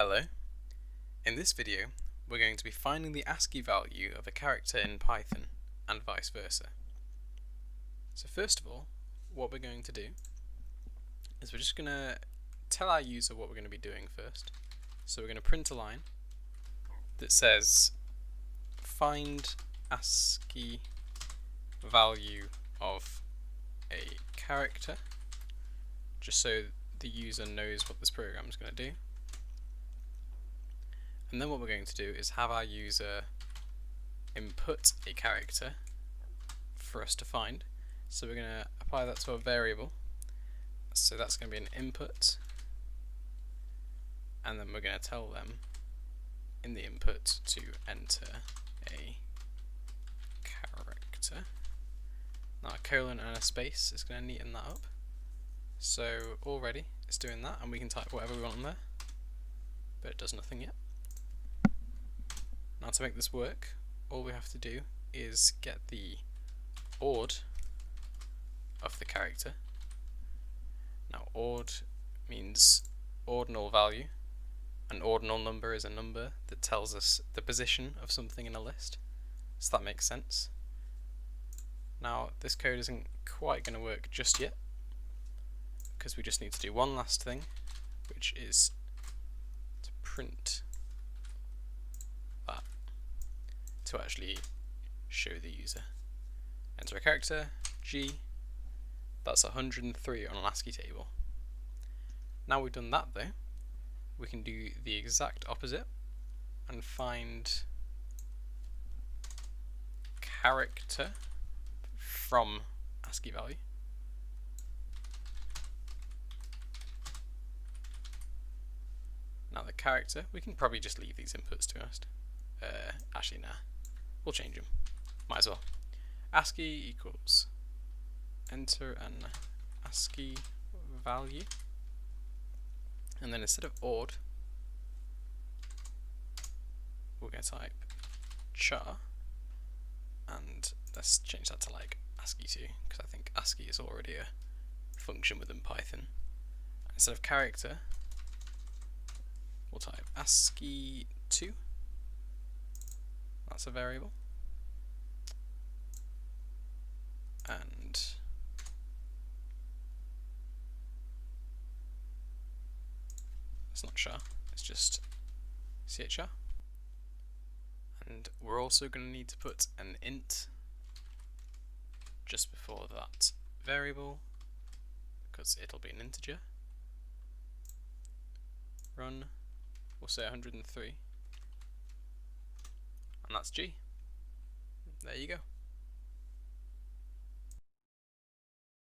Hello. In this video, we're going to be finding the ASCII value of a character in Python, and vice versa. So first of all, what we're going to do is we're just going to tell our user what we're going to be doing first. So we're going to print a line that says find ASCII value of a character, just so the user knows what this program is going to do. And then what we're going to do is have our user input a character for us to find. So we're going to apply that to a variable. So that's going to be an input. And then we're going to tell them in the input to enter a character. Now a colon and a space is going to neaten that up. So already it's doing that, and we can type whatever we want on there, but it does nothing yet. Now to make this work, all we have to do is get the ord of the character. Now ord means ordinal value. An ordinal number is a number that tells us the position of something in a list. So that makes sense. Now this code isn't quite going to work just yet, because we just need to do one last thing, which is to print that to actually show the user. Enter a character, G, that's 103 on an ASCII table. Now we've done that though, we can do the exact opposite and find character from ASCII value. Now the character, we can probably just leave these inputs, to be honest. Actually, nah, we'll change them. Might as well. ASCII equals enter an ASCII value, and then instead of ord, we're going to type char, and let's change that to like ASCII 2, because I think ASCII is already a function within Python. Instead of character, we'll type ASCII 2. That's a variable. And it's not char, it's just chr. And we're also going to need to put an int just before that variable, because it'll be an integer. Run, we'll say 103, and that's G. There you go.